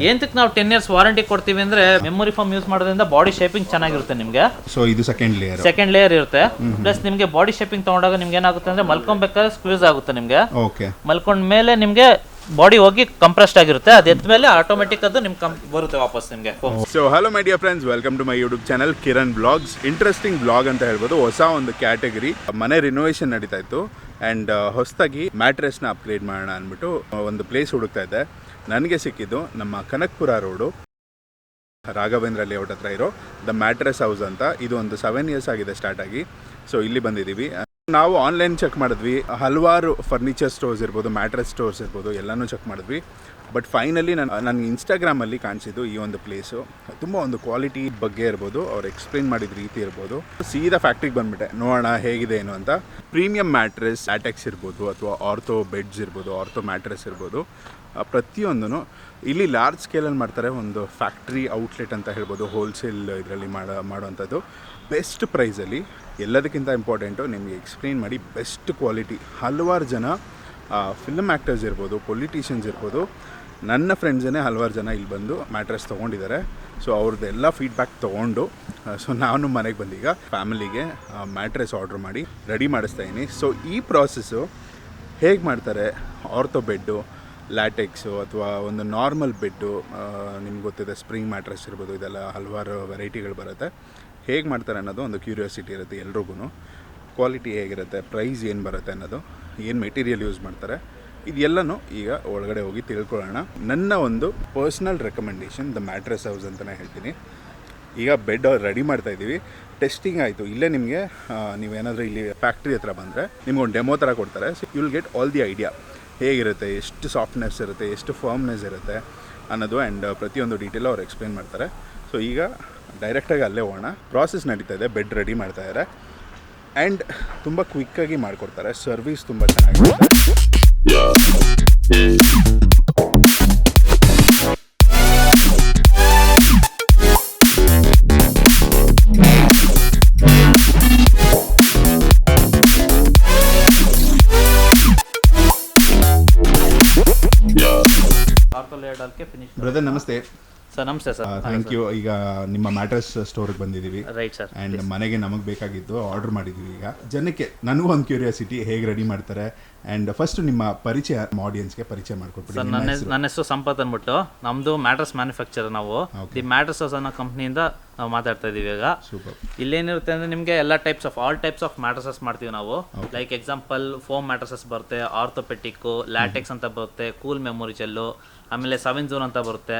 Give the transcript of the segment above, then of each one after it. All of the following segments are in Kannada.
ಏನಕ್ಕೆ ನಾವು 10 years ವಾರಂಟಿ ಕೊಡ್ತೀವಿ ಅಂದ್ರೆ ಮೆಮೊರಿ ಫೋಮ್ ಯೂಸ್ ಮಾಡೋದ್ರಿಂದ ಬಾಡಿ ಶೇಪಿಂಗ್ ಚೆನ್ನಾಗಿರುತ್ತೆ ನಿಮ್ಗೆ. ಸೊ ಇದು ಸೆಕೆಂಡ್ ಲೇಯರ್ ಇರುತ್ತೆ. ಪ್ಲಸ್ ನಿಮ್ಗೆ ಬಾಡಿ ಶೇಪಿಂಗ್ ತಗೊಂಡಾಗ ನಿಮ್ಗೆ ಏನಾಗುತ್ತೆ ಅಂದ್ರೆ ಮಲ್ಕೊಬೇಕಾದ್ರೆ ಸ್ಕ್ವೀಸ್ ಆಗುತ್ತೆ ನಿಮ್ಗೆ. ಮಲ್ಕೊಂಡ ಮೇಲೆ ನಿಮ್ಗೆ ಬಾಡಿ ಹೋಗಿ ಕಂಪ್ರೆಸ್ಡ್ ಆಗಿರುತ್ತೆ. ಅದು ಎದ್ದ ಮೇಲೆ ಆಟೋಮೆಟಿಕ್ ಅದು ನಿಮ್ಗೆ ಬರುತ್ತೆ ವಾಪಸ್ ನಿಮಗೆ. So hello my dear friends, welcome to my YouTube channel Kiran blogs. Interesting blog ಅಂತ ಹೇಳ್ಬೋದು. ಹೊಸ ಒಂದು ಕ್ಯಾಟಗರಿ ಮನೆ ರಿನೋವೇಷನ್ ನಡೀತಾ ಇತ್ತು ಆ್ಯಂಡ್ ಹೊಸದಾಗಿ ಮ್ಯಾಟ್ರೆಸ್ನ ಅಪ್ಗ್ರೇಡ್ ಮಾಡೋಣ ಅಂದ್ಬಿಟ್ಟು ಒಂದು ಪ್ಲೇಸ್ ಹುಡುಕ್ತಾ ಇದ್ದೆ. ನನಗೆ ಸಿಕ್ಕಿದ್ದು ನಮ್ಮ ಕನಕಪುರ ರೋಡು ರಾಘವೇಂದ್ರ ಲೇಔಟ್ ಹತ್ರ ಇರೋ ದ ಮ್ಯಾಟ್ರೆಸ್ ಹೌಸ್ ಅಂತ. ಇದು ಒಂದು 7 years ಆಗಿದೆ ಸ್ಟಾರ್ಟ್ ಆಗಿ. ಸೊ ಇಲ್ಲಿ ಬಂದಿದ್ದೀವಿ. ನಾವು ಆನ್ಲೈನ್ ಚೆಕ್ ಮಾಡಿದ್ವಿ, ಹಲವಾರು ಫರ್ನಿಚರ್ ಸ್ಟೋರ್ಸ್ ಇರ್ಬೋದು, ಮ್ಯಾಟ್ರೆಸ್ ಸ್ಟೋರ್ಸ್ ಇರ್ಬೋದು, ಎಲ್ಲನೂ ಚೆಕ್ ಮಾಡಿದ್ವಿ. ಬಟ್ ಫೈನಲಿ ನನಗೆ ಇನ್ಸ್ಟಾಗ್ರಾಮಲ್ಲಿ ಕಾಣಿಸಿದ್ದು ಈ ಒಂದು ಪ್ಲೇಸು. ತುಂಬ ಒಂದು ಕ್ವಾಲಿಟಿ ಬಗ್ಗೆ ಇರ್ಬೋದು, ಅವ್ರು ಎಕ್ಸ್ಪ್ಲೇನ್ ಮಾಡಿದ ರೀತಿ ಇರ್ಬೋದು. ಸೀದಾ ಫ್ಯಾಕ್ಟ್ರಿಗೆ ಬಂದುಬಿಟ್ಟೆ ನೋಡೋಣ ಹೇಗಿದೆ ಏನು ಅಂತ. ಪ್ರೀಮಿಯಂ ಮ್ಯಾಟ್ರೆಸ್, ಲ್ಯಾಟೆಕ್ಸ್ ಇರ್ಬೋದು, ಅಥವಾ ಆರ್ಥೋ ಬೆಡ್ಸ್ ಇರ್ಬೋದು, ಆರ್ಥೋ ಮ್ಯಾಟ್ರೆಸ್ ಇರ್ಬೋದು, ಪ್ರತಿಯೊಂದೂ ಇಲ್ಲಿ ಲಾರ್ಜ್ ಸ್ಕೇಲಲ್ಲಿ ಮಾಡ್ತಾರೆ. ಒಂದು ಫ್ಯಾಕ್ಟ್ರಿ ಔಟ್ಲೆಟ್ ಅಂತ ಹೇಳ್ಬೋದು, ಹೋಲ್ಸೇಲ್ ಇದರಲ್ಲಿ ಮಾಡೋವಂಥದ್ದು ಬೆಸ್ಟ್ ಪ್ರೈಸಲ್ಲಿ. ಎಲ್ಲದಕ್ಕಿಂತ ಇಂಪಾರ್ಟೆಂಟು ನಿಮಗೆ ಎಕ್ಸ್ಪ್ಲೇನ್ ಮಾಡಿ ಬೆಸ್ಟ್ ಕ್ವಾಲಿಟಿ. ಹಲವಾರು ಜನ ಫಿಲ್ಮ್ ಆ್ಯಕ್ಟರ್ಸ್ ಇರ್ಬೋದು, ಪೊಲಿಟಿಷಿಯನ್ಸ್ ಇರ್ಬೋದು, ನನ್ನ ಫ್ರೆಂಡ್ಸೇ ಹಲವಾರು ಜನ ಇಲ್ಲಿ ಬಂದು ಮ್ಯಾಟ್ರೆಸ್ ತೊಗೊಂಡಿದ್ದಾರೆ. ಸೊ ಅವ್ರದ್ದೆಲ್ಲ ಫೀಡ್ಬ್ಯಾಕ್ ತೊಗೊಂಡು ಸೊ ನಾನು ಮನೆಗೆ ಬಂದೀಗ ಫ್ಯಾಮಿಲಿಗೆ ಮ್ಯಾಟ್ರೆಸ್ ಆರ್ಡ್ರ್ ಮಾಡಿ ರೆಡಿ ಮಾಡಿಸ್ತಾಯಿದ್ದೀನಿ. ಸೊ ಈ ಪ್ರಾಸೆಸ್ಸು ಹೇಗೆ ಮಾಡ್ತಾರೆ, ಆರ್ಥೋ ಬೆಡ್ಡು, ಲ್ಯಾಟೆಕ್ಸು ಅಥವಾ ಒಂದು ನಾರ್ಮಲ್ ಬೆಡ್ಡು, ನಿಮ್ಗೆ ಗೊತ್ತಿದೆ ಸ್ಪ್ರಿಂಗ್ ಮ್ಯಾಟ್ರೆಸ್ ಇರ್ಬೋದು, ಇದೆಲ್ಲ ಹಲವಾರು ವೆರೈಟಿಗಳು ಬರುತ್ತೆ. ಹೇಗೆ ಮಾಡ್ತಾರೆ ಅನ್ನೋದು ಒಂದು ಕ್ಯೂರಿಯಾಸಿಟಿ ಇರುತ್ತೆ ಎಲ್ರಿಗೂ. ಕ್ವಾಲಿಟಿ ಹೇಗಿರುತ್ತೆ, ಪ್ರೈಸ್ ಏನು ಬರುತ್ತೆ ಅನ್ನೋದು, ಏನು ಮೆಟೀರಿಯಲ್ ಯೂಸ್ ಮಾಡ್ತಾರೆ, ಇದೆಲ್ಲನೂ ಈಗ ಒಳಗಡೆ ಹೋಗಿ ತಿಳ್ಕೊಳ್ಳೋಣ. ನನ್ನ ಒಂದು personal recommendation the mattress house ಅಂತಲೇ ಹೇಳ್ತೀನಿ. ಈಗ ಬೆಡ್ ರೆಡಿ ಮಾಡ್ತಾಯಿದ್ದೀವಿ. ಟೆಸ್ಟಿಂಗ್ ಆಯಿತು. ಇಲ್ಲೇ ನಿಮಗೆ ನೀವೇನಾದರೂ ಇಲ್ಲಿ ಫ್ಯಾಕ್ಟ್ರಿ ಹತ್ರ ಬಂದರೆ ನಿಮ್ಗೊಂದು ಡೆಮೋ ಥರ ಕೊಡ್ತಾರೆ. So you will get all the idea ಹೇಗಿರುತ್ತೆ, ಎಷ್ಟು ಸಾಫ್ಟ್ನೆಸ್ ಇರುತ್ತೆ, ಎಷ್ಟು ಫರ್ಮ್ನೆಸ್ ಇರುತ್ತೆ ಅನ್ನೋದು ಆ್ಯಂಡ್ ಪ್ರತಿಯೊಂದು ಡೀಟೇಲ್ ಅವ್ರು ಎಕ್ಸ್ಪ್ಲೇನ್ ಮಾಡ್ತಾರೆ. ಸೊ ಈಗ ಡೈರೆಕ್ಟಾಗಿ ಅಲ್ಲೇ ಹೋಗೋಣ. ಪ್ರಾಸೆಸ್ ನಡೀತಾ ಇದೆ, ಬೆಡ್ ರೆಡಿ ಮಾಡ್ತಾಯಿದ್ದಾರೆ ಆ್ಯಂಡ್ ತುಂಬ ಕ್ವಿಕ್ಕಾಗಿ ಮಾಡಿಕೊಡ್ತಾರೆ. ಸರ್ವಿಸ್ ತುಂಬ ಚೆನ್ನಾಗಿರುತ್ತೆ. ಬ್ರದರ್ ನಮಸ್ತೆ. ಸರ್ ನಮಸ್ತೆ ಸರ್. Thank you. ಈಗ ನಿಮ್ಮ ಮ್ಯಾಟ್ರೆಸ್ ಸ್ಟೋರ್ಗೆ ಬಂದಿದ್ದೀವಿ. Right sir. ಆ್ಯಂಡ್ ಮನೆಗೆ ನಮಗೆ ಬೇಕಾಗಿದ್ದು ಆರ್ಡರ್ ಮಾಡಿದ್ದೀವಿ. ಈಗ ಜನಕ್ಕೆ ನನಗೂ ಒಂದು ಕ್ಯೂರಿಯಾಸಿಟಿ, ಹೇಗೆ ರೆಡಿ ಮಾಡ್ತಾರೆ. ಆ್ಯಂಡ್ ಫಸ್ಟ್ ನಿಮ್ಮ ಪರಿಚಯ ಆಡಿಯನ್ಸ್ಗೆ ಪರಿಚಯ ಮಾಡಿಕೊಡ್ಬಿಡಿ. ಸರ್ ನನ್ನ ಹೆಸರು ಸಂಪತ್ ಅಂದ್ಬಿಟ್ಟು. ನಮ್ಮದು ಮ್ಯಾಟ್ರೆಸ್ ಮ್ಯಾನುಫ್ಯಾಕ್ಚರ್. ನಾವು ದಿ ಮ್ಯಾಟ್ರೆಸ್ ಹೌಸ್ ಅನ್ನೋ ಕಂಪ್ನಿಯಿಂದ ನಾವು ಮಾತಾಡ್ತಾ ಇದ್ದೀವಿ ಈಗ. ಸೂಪರ್. ಇಲ್ಲೇನಿರುತ್ತೆ ಅಂದರೆ ನಿಮಗೆ ಎಲ್ಲ ಆಲ್ ಟೈಪ್ಸ್ ಆಫ್ ಮ್ಯಾಟ್ರಸಸ್ ಮಾಡ್ತೀವಿ ನಾವು. ಲೈಕ್ ಎಕ್ಸಾಂಪಲ್ ಫೋಮ್ ಮ್ಯಾಟ್ರಸಸ್ ಬರುತ್ತೆ, ಆರ್ಥೋಪೆಟಿಕ್ಕು, ಲ್ಯಾಟೆಕ್ಸ್ ಅಂತ ಬರುತ್ತೆ, ಕೂಲ್ ಮೆಮೊರಿ ಜೆಲ್ಲು, ಆಮೇಲೆ 7 zone ಅಂತ ಬರುತ್ತೆ.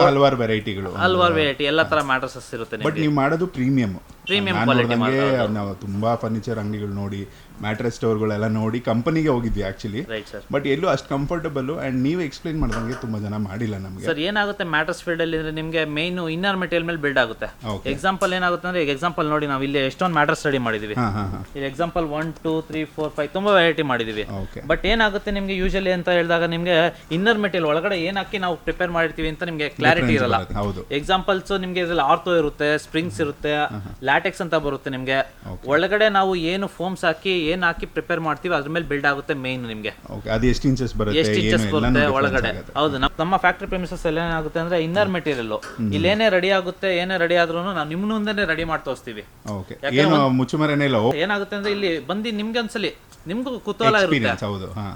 ಹಲವಾರು ವೆರೈಟಿಗಳು, ಹಲವಾರು ವೆರೈಟಿ, ಎಲ್ಲ ತರ ಮ್ಯಾಟ್ರಸಸ್ ಇರುತ್ತೆ. ಬಟ್ ನೀವು ಮಾಡೋದು ಪ್ರೀಮಿಯಂ ಕ್ವಾಲಿಟಿ. ನಾವು ತುಂಬಾ ಫರ್ನಿಚರ್ ಅಂಗಡಿಗಳು ನೋಡಿ, ಮ್ಯಾಟ್ರೆಸ್ ಸ್ಟೋರ್ಗಳೆಲ್ಲ ನೋಡಿ ಕಂಪನಿಗೆ ಹೋಗಿದ್ವಿ ಆಕ್ಚುಲಿ. ಬಟ್ ಎಲ್ಲೂ ಅಷ್ಟು ಕಂಫರ್ಟಬಲ್ ಅಂಡ್ ನೀವು ಎಕ್ಸ್ಪ್ಲೈನ್ ಮಾಡಿದಂಗೆ ತುಂಬಾ ಜನ ಮಾಡಿಲ್ಲ ನಮಗೆ. ಸರ್ ಏನಾಗುತ್ತೆ ಮ್ಯಾಟ್ರೆಸ್ ಫೀಲ್ಡ್ ಅಲ್ಲಿ ಅಂದ್ರೆ ನಿಮಗೆ ಮೇನ್ ಇನ್ನರ್ ಮೆಟೀರಿಯಲ್ ಮೇಲೆ ಬಿಲ್ಡ್ ಆಗುತ್ತೆ. ಎಕ್ಸಾಂಪಲ್ ಏನಾಗುತ್ತೆ ಅಂದ್ರೆ, ಈಗ ಎಕ್ಸಾಂಪಲ್ ನೋಡಿ, ನಾವು ಇಲ್ಲಿ ಎಷ್ಟೊಂದು ಮ್ಯಾಟ್ರೆಸ್ ರೆಡಿ ಮಾಡಿದೀವಿ. ಇಲ್ಲಿ ಎಕ್ಸಾಂಪಲ್ 1 2 3 4 5 ತುಂಬಾ ವೆರೈಟಿ ಮಾಡಿದೀವಿ. ಬಟ್ ಏನಾಗುತ್ತೆ ನಿಮ್ಗೆ ಯೂಶಲಿ ಅಂತ ಹೇಳಿದಾಗ ನಿಮ್ಗೆ ಇನ್ನರ್ ಮೆಟೀರಿಯಲ್ ಒಳಗಡೆ ಏನ್ ಹಾಕಿ ನಾವು ಪ್ರಿಪೇರ್ ಮಾಡಿರ್ತೀವಿ ಅಂತ ನಿಮ್ಗೆ ಕ್ಲಾರಿಟಿ ಇರಲ್ಲ. ಎಕ್ಸಾಂಪಲ್ಸ್ ನಿಮ್ಗೆ ಇದ್ರಲ್ಲಿ ಆರ್ಥೋ ಇರುತ್ತೆ, ಸ್ಪ್ರಿಂಗ್ಸ್ ಇರುತ್ತೆ, ಲ್ಯಾಟೆಕ್ಸ್ ಅಂತ ಬರುತ್ತೆ. ನಿಮ್ಗೆ ಒಳಗಡೆ ನಾವು ಏನು ಫೋಮ್ಸ್ ಹಾಕಿ ಪ್ರಿಪೇರ್ ಮಾಡ್ತೀವಿ ಅದ್ರ ಮೇಲೆ ಬಿಲ್ಡ್ ಆಗುತ್ತೆ ಮೇನ್. ನಿಮ್ಗೆ ಎಷ್ಟು ಇಂಚಸ್ ಬರುತ್ತೆ ಒಳಗಡೆ. ಹೌದು, ನಮ್ಮ ಫ್ಯಾಕ್ಟರಿ ಪ್ರೆಮಿಸಸ್ ಅಲ್ಲಿ ಏನಾಗುತ್ತೆ ಅಂದ್ರೆ ಇನ್ನರ್ ಮೆಟೀರಿಯಲ್ ಇಲ್ಲಿ ಏನೇ ರೆಡಿ ಆಗುತ್ತೆ, ಏನೇ ರೆಡಿ ಆದ್ರೂ ನಾವು ನಿಮ್ ಮುಂದೆ ರೆಡಿ ಮಾಡಿ ತೋರಿಸ್ತೀವಿ. ಏನಾಗುತ್ತೆ ಅಂದ್ರೆ ಇಲ್ಲಿ ಬಂದು ನಿಮ್ಗೆ ಒಂದ್ಸಲಿ ನಿಮ್ಗೂ ಕುತೂಹಲ ಇರುತ್ತೆ.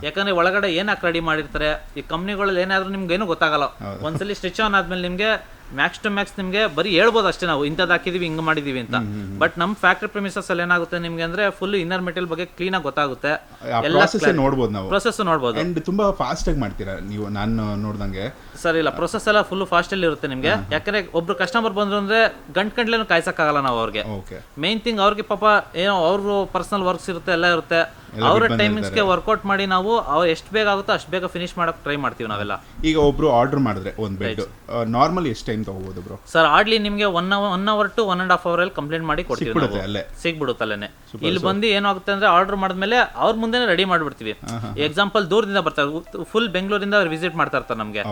ಯಾಕಂದ್ರೆ ಒಳಗಡೆ ಏನಾಕ್ ರೆಡಿ ಮಾಡಿರ್ತಾರೆ ಈ ಕಂಪ್ನಿಗಳಲ್ಲಿ ಏನಾದ್ರೂ ನಿಮ್ಗೆ ಏನು ಗೊತ್ತಾಗಲ್ಲ. ಒಂದ್ಸಲಿ ಸ್ಟಿಚ್ ಆನ್ ಆದ್ಮೇಲೆ ನಿಮ್ಗೆ ಮ್ಯಾಕ್ಸ್ ಟು ಮ್ಯಾಕ್ಸ್ ನಿಮ್ಗೆ ಬರೀ ಹೇಳ್ಬೋದು ಅಷ್ಟೇ, ನಾವು ಇಂಥದ್ದು ಹಾಕಿದೀವಿ, ಹಿಂಗ್ ಮಾಡಿದೀವಿ ಅಂತ. ಬಟ್ ನಮ್ಮ ಫ್ಯಾಕ್ಟ್ರಿ ಪ್ರೆಮಿಸಸ್ ಅಲ್ಲಿ ಏನಾಗುತ್ತೆ ನಿಮ್ಗೆ ಅಂದ್ರೆ ಫುಲ್ ಇನ್ನರ್ ಮೆಟೀರಿಯಲ್ ಬಗ್ಗೆ ಕ್ಲೀನ್ ಆಗಿ ಗೊತ್ತಾಗುತ್ತೆ. ನೋಡ್ಬೋದು, ನಾವು ಪ್ರೊಸೆಸ್ ನೋಡ್ಬೋದು. ಅಂಡ್ ತುಂಬಾ ಫಾಸ್ಟ್ ಆಗಿ ಮಾಡ್ತೀರಾ ನೀವು, ನಾನು ನೋಡ್ದಂಗೆ. ಸರ್ ಇಲ್ಲ, ಪ್ರೊಸೆಸ್ ಎಲ್ಲ ಫುಲ್ ಫಾಸ್ಟ್ ಅಲ್ಲಿ ಇರುತ್ತೆ ನಿಮ್ಗೆ. ಯಾಕಂದ್ರೆ ಒಬ್ರು ಕಸ್ಟಮರ್ ಬಂದ್ರು ಅಂದ್ರೆ ಗಂಟೆನೂ ಕಾಯ್ಸಕ್ಕಾಗಲ್ಲ ನಾವು ಅವ್ರಿಗೆ. ಮೇನ್ ಥಿಂಗ್ ಅವ್ರಿಗೆ ಪಾಪ ಏನೋ ಅವ್ರ ಪರ್ಸನಲ್ ವರ್ಕ್ಸ್ ಇರುತ್ತೆ, ಎಲ್ಲ ಇರುತ್ತೆ. ಅವರ ಟೈಮಿಂಗ್ಸ್ಗೆ ವರ್ಕೌಟ್ ಮಾಡಿ ನಾವು ಅವ್ರು ಎಷ್ಟು ಬೇಗ ಆಗುತ್ತೋ ಅಷ್ಟು ಬೇಗ ಫಿನಿಶ್ ಮಾಡಕ್ ಟ್ರೈ ಮಾಡ್ತೀವಿ ನಾವೆಲ್ಲ. ಈಗ ಒಬ್ರು ಆರ್ಡರ್ ಮಾಡಿದ್ರೆ ಒಂದು ಬೆಡ್ ನಾರ್ಮಲ್ ಎಷ್ಟು ಟೈಮ್ ತಗೋಬಹುದು ಬ್ರೋ? ಸರ್ ಆಡ್ಲಿ ನಿಮ್ಗೆ 1 hour to 1.5 hour ಅಲ್ಲಿ ಕಂಪ್ಲೀಟ್ ಮಾಡಿ ಕೊಡ್ತೀವಿ. ಸಿಗ್ಬಿಡುತ್ತಲ್ಲೇ. ಇಲ್ಲಿ ಬಂದು ಏನಾಗುತ್ತೆ ಅಂದ್ರೆ ಆರ್ಡರ್ ಮಾಡಿದ್ಮೇಲೆ ಅವ್ರ ಮುಂದೆ ರೆಡಿ ಮಾಡ್ಬಿಡ್ತೀವಿ. ಎಕ್ಸಾಂಪಲ್ ದೂರದಿಂದ ಬರ್ತಾರೆ, ಫುಲ್ ಬೆಂಗಳೂರಿಂದ ಅವ್ರು ವಿಸಿಟ್ ಮಾಡ್ತಾ ಇರ್ತಾರೆ ನಮ್ಗೆ.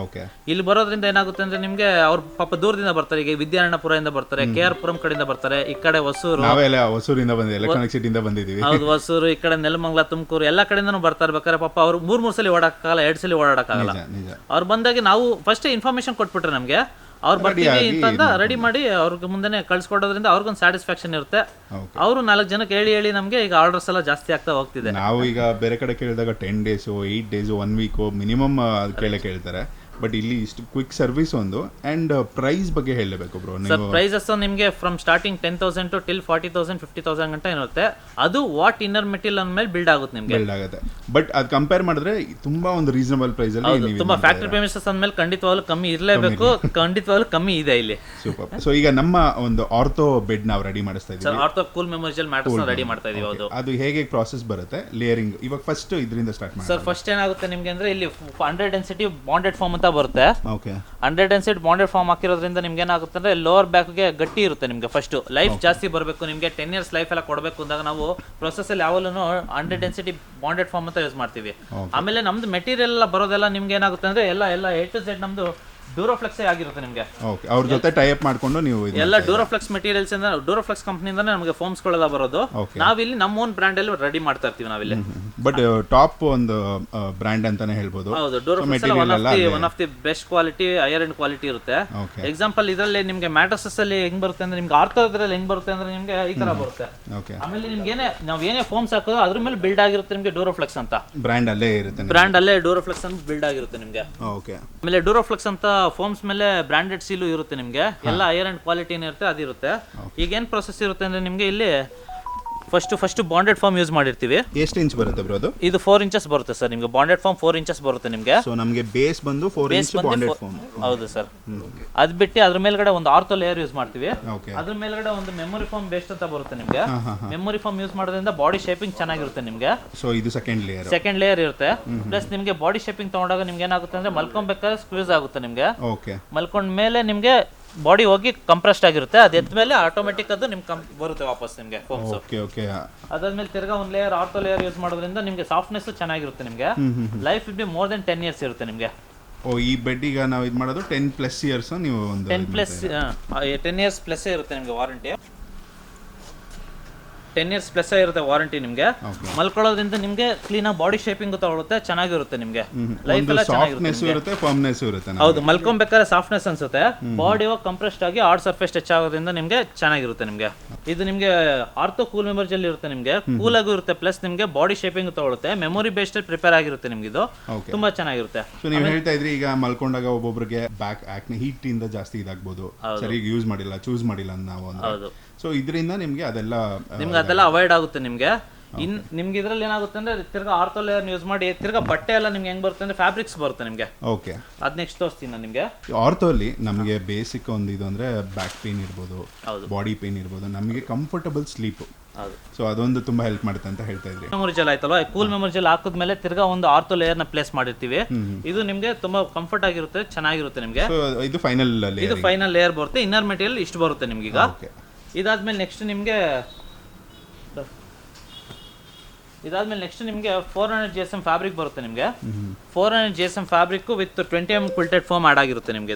ಇಲ್ಲಿ ಬರೋದ್ರಿಂದ ಏನಾಗುತ್ತೆ ಅಂದ್ರೆ ನಿಮ್ಗೆ ಅವ್ರ ಪಾಪ ದೂರದಿಂದ ಬರ್ತಾರೆ. ಈಗ ವಿದ್ಯಾರಣ್ಯಪುರದಿಂದ ಬರ್ತಾರೆ, KR ಪುರಂ ಕಡೆಯಿಂದ ಬರ್ತಾರೆ, ಈ ಕಡೆ ಹೊಸೂರು, ಹೊಸೂರಿಂದ ಬಂದಿದ್ದೀವಿ. ಹೌದು, ಹೊಸೂರು, ಈ ಕಡೆ ನೆಲಮಂಗಲ ನೆಲಮಂಗಲ ತುಮಕೂರು ಎಲ್ಲ ಕಡೆಯಿಂದನೂ ಬರ್ತಾ ಇರ್ಬೇಕಾದ್ರೆ ಪಾಪ ಅವ್ರು ಮೂರು ಸಲ ಓಡಾಡಕ್ಕಾಗಲ್ಲ, 2 ಸಲ ಓಡಾಡಕ್ಕಾಗಲ್ಲ. ಅವ್ರು ಬಂದಾಗ ನಾವು ಫಸ್ಟ್ ಇನ್ಫಾರ್ಮೇಶನ್ ಕೊಟ್ಬಿಟ್ರೆ ನಮಗೆ ಅವ್ರು ಬರ್ತೀವಿ ಅಂತಂದ ರೆಡಿ ಮಾಡಿ ಅವ್ರಿಗೆ ಮುಂದೆನೆ ಕಳ್ಸಿಕೊಡೋದ್ರಿಂದ ಅವ್ರಿಗೊಂದು ಸ್ಯಾಟಿಸ್ಫ್ಯಾಕ್ಷನ್ ಇರುತ್ತೆ. ಅವರು 4 ಜನಕ್ಕೆ ಹೇಳಿ ನಮಗೆ ಈಗ ಆರ್ಡರ್ಸ್ ಎಲ್ಲ ಜಾಸ್ತಿ ಆಗ್ತಾ ಹೋಗ್ತಿದೆ. ನಾವು ಈಗ ಬೇರೆ ಕಡೆ ಕೇಳಿದಾಗ 10 days 8 days 1 week ಮಿನಿಮಮ್ ಕೇಳ್ತಾರೆ. ಬಟ್ ಇಲ್ಲಿ ಇಷ್ಟು ಕ್ವಿಕ್ ಸರ್ವಿಸ್ ಒಂದು ಅಂಡ್ ಪ್ರೈಸ್ ಬಗ್ಗೆ ಹೇಳಬೇಕು ಬ್ರೋ. ಸರ್ ಪ್ರೈಸಸ್ ನಿಮಗೆ ಫ್ರಮ್ ಸ್ಟಾರ್ಟಿಂಗ್ 10,000 ಟು ಟಿಲ್ 40,000 50,000 ಗಂಟ ಇರುತ್ತೆ. ಅದು ವಾಟ್ ಇನ್ನರ್ ಮೆಟೀರಿಯಲ್ ಅಂದ್ಮೇಲೆ ಬಿಲ್ಡ್ ಆಗುತ್ತೆ ನಿಮಗೆ. ಬಿಲ್ಡ್ ಆಗುತ್ತೆ. ಬಟ್ ಅದು ಕಂಪೇರ್ ಮಾಡಿದ್ರೆ ತುಂಬಾ ಒಂದು ರೀಸನಬಲ್ ಪ್ರೈಸ್ ಅಲ್ಲಿ ತುಂಬಾ ಫ್ಯಾಕ್ಟರಿ ಪ್ರೆಮಿಸಸ್ ಅಂದ್ಮೇಲೆ ಖಂಡಿತವಾಗ್ಲೂ ಕಮ್ಮಿ ಇರಲೇಬೇಕು. ಖಂಡಿತವಾಗ್ಲೂ ಕಮ್ಮಿ ಇದೆ ಇಲ್ಲಿ. ಸೂಪರ್. ಸೊ ಈಗ ನಮ್ಮ ಒಂದು ಆರ್ಥೋ ಬೆಡ್ ನಾವು ರೆಡಿ ಮಾಡಿಸ್ತಾ ಇದ್ದೀವಿ. Sir ortho cool memorial mattress ready ಮಾಡ್ತಾ ಇದೀವಿ. ಅದು ಹೇಗೆ ಪ್ರಾಸೆಸ್ ಬರುತ್ತೆ ಲೇಯರಿಂಗ್? ಇವಾಗ ಫಸ್ಟ್ ಇದರಿಂದ ಸ್ಟಾರ್ಟ್ ಮಾಡಿ ಸರ್. ಫಸ್ಟ್ ಏನಾಗುತ್ತೆ ನಿಮಗೆ ಅಂದ್ರೆ ಇಲ್ಲಿ 100 ಡೆನ್ಸಿಟಿ ಬಾಂಡೆಡ್ ಫಾರ್ಮ್ ಅಂತ ಬರುತ್ತೆ. ಓಕೆ. 100 ಡೆನ್ಸಿಟಿ ಬಾಂಡೆಡ್ ಫಾರ್ಮ್ ಹಾಕಿರೋದ್ರಿಂದ ನಿಮ್ಗೆ ಏನಾಗುತ್ತೆ ಅಂದ್ರೆ ಲೋವರ್ ಬ್ಯಾಕ್ಗೆ ಗಟ್ಟಿ ಇರುತ್ತೆ. ನಿಮಗೆ ಫಸ್ಟ್ ಲೈಫ್ ಜಾಸ್ತಿ ಬರಬೇಕು, ನಿಮಗೆ 10 years ಲೈಫ್ ಎಲ್ಲ ಕೊಡಬೇಕು ಅಂದಾಗ ನಾವು ಪ್ರೊಸೆಸ್ ಅಲ್ಲಿ ಯಾವಾಗಲೂ 100 ಡೆನ್ಸಿಟಿ ಬಾಂಡೆಡ್ ಫಾರ್ಮ್ ಅಂತ ಯೂಸ್ ಮಾಡ್ತೀವಿ. ಆಮೇಲೆ ನಮ್ದು ಮೆಟೀರಿಯಲ್ ಎಲ್ಲ ಬರೋದೆಲ್ಲ ನಿಮ್ಗೆ ಏನಾಗುತ್ತೆ ಅಂದ್ರೆ ಎಲ್ಲ A to Z ನಮ್ದು ಡ್ಯೂರೋಫ್ಲೆಕ್ಸ್ ಆಗಿರುತ್ತೆ ನಿಮಗೆ. ಓಕೆ. ಅವ್ರ ಜೊತೆ ಟೈ ಅಪ್ ಮಾಡ್ಕೊಂಡು ನೀವು ಎಲ್ಲ ಡ್ಯೂರೋಫ್ಲೆಕ್ಸ್ ಮೆಟೀರಿಯಲ್ಸ್ ಇಂದ ಡ್ಯೂರೋಫ್ಲೆಕ್ಸ್ ಕಂಪನಿಯಿಂದಾನೆ ನಮಗೆ ಫೋಮ್ಸ್ ಗಳೆಲ್ಲ ಬರೋದು. ನಾವಿಲ್ಲಿ ನಮ್ಮ ಓನ್ ಬ್ರ್ಯಾಂಡ್ ಅಲ್ಲಿ ರೆಡಿ ಮಾಡ್ತಾ ಇರ್ತೀವಿ ನಾವಿಲ್ಲಿ. ಬಟ್ ಟಾಪ್ ಒಂದು ಬ್ರ್ಯಾಂಡ್ ಅಂತಾನೆ ಹೇಳ್ಬೋದು. ಹೌದು. Duroflex one of the best quality, higher end quality ಇರುತ್ತೆ. ಎಕ್ಸಾಂಪಲ್ ಇದರಲ್ಲಿ ನಿಮಗೆ ಮ್ಯಾಟ್ರಸಸ್ ಅಲ್ಲಿ ಹೆಂಗ್ ಬರುತ್ತೆ ಅಂದ್ರೆ ನಿಮ್ಗೆ ಆರ್ಥೋ ಇದ್ರಲ್ಲಿ ಹೆಂಗ್ ಬರುತ್ತೆ ಅಂದ್ರೆ ನಿಮ್ಗೆ ಈ ತರ ಬರುತ್ತೆ. ಆಮೇಲೆ ನಿಮ್ಗೆ ಏನೇ ಫೋಮ್ಸ್ ಹಾಕೋದು ಅದ್ರ ಮೇಲೆ ಬಿಲ್ಡ್ ಆಗಿರುತ್ತೆ ನಿಮ್ಗೆ ಡ್ಯೂರೋಫ್ಲೆಕ್ಸ್ ಅಂತ ಬ್ರ್ಯಾಂಡ್ ಅಲ್ಲೇ ಇರುತ್ತೆ. ಬ್ರ್ಯಾಂಡ್ ಅಲ್ಲೇ ಡ್ಯೂರೋಫ್ಲೆಕ್ಸ್ ಅಂತ ಬಿಲ್ಡ್ ಆಗಿರುತ್ತೆ ನಿಮ್ಗೆ. ಓಕೆ. ಆಮೇಲೆ ಡ್ಯೂರೋಫ್ಲೆಕ್ಸ್ ಅಂತ ಫೋಮ್ಸ್ ಮೇಲೆ ಬ್ರಾಂಡೆಡ್ ಸೀಲು ಇರುತ್ತೆ ನಿಮಗೆ. ಎಲ್ಲ ಹೈಯರ್ ಅಂಡ್ ಕ್ವಾಲಿಟಿ ಇರುತ್ತೆ ಅದಿರುತ್ತೆ. ಈಗ ಏನ್ ಪ್ರೊಸೆಸ್ ಇರುತ್ತೆ ಅಂದ್ರೆ ನಿಮ್ಗೆ ಇಲ್ಲಿ ಫಸ್ಟ್ ಬಾಂಡೆಡ್ ಫಾರ್ಮ್ ಯೂಸ್ ಮಾಡಿರ್ತೀವಿ. ಎಷ್ಟು ಇಂಚ್ ಬರುತ್ತೆ ಬ್ರೋ ಅದು? ಇದು 4 inches ಬರುತ್ತೆ ಸರ್. ನಿಮಗೆ ಬಾಂಡೆಡ್ ಫಾರ್ಮ್ 4 inches ಬರುತ್ತೆ ನಿಮಗೆ. ಸೊ ನಮಗೆ ಬೇಸ್ ಬಂದು 4 inch ಬಾಂಡೆಡ್ ಫಾರ್ಮ್. ಹೌದು ಸರ್. ಅದ್ ಬಿಟ್ಟು ಅದ್ರ ಮೇಲ್ಗಡೆ ಒಂದು ಆರ್ಥೋ ಲೇಯರ್ ಯೂಸ್ ಮಾಡ್ತೀವಿ. ಅದ್ರ ಮೇಲ್ಗಡೆ ಒಂದು ಮೆಮೊರಿ ಫಾರ್ಮ್ ಬೇಸ್ಡ್ ಅಂತ ಬರುತ್ತೆ ನಿಮಗೆ. ಮೆಮೊರಿ ಫಾರ್ಮ್ ಯೂಸ್ ಮಾಡೋದ್ರಿಂದ ಬಾಡಿ ಶೇಪಿಂಗ್ ಚೆನ್ನಾಗಿರುತ್ತೆ ನಿಮಗೆ. ಸೊ ಇದು ಸೆಕೆಂಡ್ ಲೇಯರ್ ಇರುತ್ತೆ. ಪ್ಲಸ್ ನಿಮಗೆ ಬಾಡಿ ಶೇಪಿಂಗ್ ತಗೊಂಡಾಗ ನಿಮ್ಗೆ ಏನಾಗುತ್ತೆ ಅಂದ್ರೆ ಮಲ್ಕೊಬೇಕಾದ್ರೆ ಸ್ಕ್ವೀಸ್ ಆಗುತ್ತೆ ನಿಮಗೆ. ಮಲ್ಕೊಂಡ ಮೇಲೆ ನಿಮ್ಗೆ ಬಾಡಿ ಹೋಗಿ ಕಂಪ್ರೆಸ್ಡ್ ಆಗಿರುತ್ತೆ. ಅದ್ ಎದ್ದ ಮೇಲೆ ಆಟೋಮೆಟಿಕ್ ಅದು ನಿಮ್ಗೆ ಬರುತ್ತೆ ವಾಪಸ್ ನಿಮ್ಗೆ ಫೋಮ್ಸ್. ಅದಾದ್ಮೇಲೆ ತಿರ್ಗಾ ಒಂದು ಲೇಯರ್ ಆರ್ಥೋ ಲೇಯರ್ ಯೂಸ್ ಮಾಡೋದ್ರಿಂದ ನಿಮ್ಗೆ ಸಾಫ್ಟ್ನೆಸ್ ಚೆನ್ನಾಗಿರುತ್ತೆ ನಿಮ್ಗೆ. Life will be more than 10 years ಇರುತ್ತೆ ನಿಮ್ಗೆ. ಈ ಬೆಡ್ ಈಗ ನಾವು ಇದು ಮಾಡೋದು 10+ years. ನೀವು ಒಂದು 10 years ಪ್ಲಸ್ ಇರುತ್ತೆ ನಿಮ್ಗೆ ವಾರಂಟಿ. 10 years ಪ್ಲಸ್ ಇರುತ್ತೆ ವಾರಂಟಿ ನಿಮ್ಗೆ. ಮಲ್ಕೊಳ್ಳೋದ್ರಿಂದ ನಿಮ್ಗೆ ಕ್ಲೀನ್ ಆಗಿ ಬಾಡಿ ಶೇಪಿಂಗ್ ತಗೊಳುತ್ತೆ, ಚೆನ್ನಾಗಿರುತ್ತೆ ನಿಮ್ಗೆ. ಲೈಫ್ ಎಲ್ಲ ಚೆನ್ನಾಗಿರುತ್ತೆ, ಫರ್ಮ್ನೆಸ್ ಇರುತ್ತೆ. ಹೌದು. ಮಲ್ಕೊಬೇಕಾದ್ರೆ ಸಾಫ್ಟ್ನೆಸ್ ಅನ್ಸುತ್ತೆ. ಬಾಡಿ ಹೋಗಿ ಕಂಪ್ರೆಸ್ಡ್ ಆಗಿ ಹಾರ್ಡ್ ಸರ್ಫೇಸ್ ಟಚ್ ಆಗೋದ್ರಿಂದ ನಿಮ್ಗೆ ಚೆನ್ನಾಗಿರುತ್ತೆ ನಿಮ್ಗೆ. ಇದು ನಿಮ್ಗೆ ಆರ್ಥೋ ಕೂಲ್ ಮೆಮೊರಿಯಲ್ ಇರುತ್ತೆ ನಿಮ್ಗೆ. ಕೂಲ್ ಆಗೂ ಇರುತ್ತೆ, ಪ್ಲಸ್ ನಿಮ್ಗೆ ಬಾಡಿ ಶೇಪಿಂಗ್ ತಗೊಳುತ್ತೆ. ಮೆಮೊರಿ ಬೇಸ್ಡ್ ಪ್ರಿಪೇರ್ ಆಗಿರುತ್ತೆ ನಿಮ್ಗೆ. ಇದು ತುಂಬಾ ಚೆನ್ನಾಗಿರುತ್ತೆ. ಸೊ ನೀವು ಹೇಳ್ತಾ ಇದ್ರಿ ಈಗ ಮಲ್ಕೊಂಡಾಗ ಒಬ್ಬೊಬ್ರಿಗೆ ಬ್ಯಾಕ್ ಆಕ್ನೆ ಹೀಟ್ ಇಂದ ಜಾಸ್ತಿ ಇದಾಗಬಹುದು, ಸರಿಯಾಗಿ ಯೂಸ್ ಮಾಡಿಲ್ಲ, ಚೂಸ್ ಮಾಡಿಲ್ಲ ನಾವು ಅಂದ್ರೆ. ಸೊ ಇದರಿಂದ ನಿಮ್ಗೆ ಅದೆಲ್ಲ ಅವಾಯ್ಡ್ ಆಗುತ್ತೆ ನಿಮ್ಗೆ. ನಿಮ್ಗೆ ಇದ್ರಲ್ಲಿ ಏನಾಗುತ್ತೆ ಅಂದ್ರೆ ತಿರ್ಗಾ ಆರ್ಥೋ ಲೇಯರ್ ಯೂಸ್ ಮಾಡಿ ತಿರ್ಗಾ ಬಟ್ಟೆ ಎಲ್ಲ ನಿಮ್ಗೆ ಹೆಂಗ್ ಬರುತ್ತೆ ಅಂದ್ರೆ ಫ್ಯಾಬ್ರಿಕ್ಸ್ ಬರುತ್ತೆ ನಿಮ್ಗೆ. ಓಕೆ. ಅದ್ ನೆಕ್ಸ್ಟ್ ತೋರಿಸ್ತೀನಿ ನಾನು ನಿಮ್ಗೆ. ಆರ್ಥೋ ಅಲ್ಲಿ ನಮಗೆ ಬೇಸಿಕ್ ಒಂದು ಇದು ಅಂದ್ರೆ ಬ್ಯಾಕ್ ಪೇನ್ ಇರ್ಬೋದು, ಬಾಡಿ ಪೇನ್ ಇರ್ಬೋದು, ನಮಗೆ ಕಂಫರ್ಟಬಲ್ ಸ್ಲೀಪ್. ಸೊ ಅದೊಂದು ತುಂಬಾ ಹೆಲ್ಪ್ ಮಾಡುತ್ತೆ ಅಂತ ಹೇಳ್ತಾ ಇದ್ರಿ. ಮೆಮೊರಿಯಲ್ ಆಯ್ತಲ್ವಾ, ಕೂಲ್ ಮೆಮೊರಿಯಲ್ ಹಾಕಿದ್ಮೇಲೆ ತಿರ್ಗಾ ಒಂದು ಆರ್ಥೋ ಲೇಯರ್ ನ ಪ್ಲೇಸ್ ಮಾಡಿರ್ತೀವಿ. ಇದು ನಿಮ್ಗೆ ತುಂಬಾ ಕಂಫರ್ಟ್ ಆಗಿರುತ್ತೆ, ಚೆನ್ನಾಗಿರುತ್ತೆ ನಿಮ್ಗೆ. ಇದು ಫೈನಲ್ ಲೇಯರ್ ಬರುತ್ತೆ. ಇನ್ನರ್ ಮೆಟೀರಿಯಲ್ ಇಷ್ಟು ಬರುತ್ತೆ ನಿಮ್ಗೆ. ಈಗ ಇದಾದ್ಮೇಲೆ ನೆಕ್ಸ್ಟ್ ನಿಮ್ಗೆ 400 GSM ಫ್ಯಾಬ್ರಿಕ್ ಬರುತ್ತೆ ನಿಮ್ಗೆ. 400 GSM fabric with 20 mm quilted foam add ಆಗಿರುತ್ತೆ ನಿಮ್ಗೆ.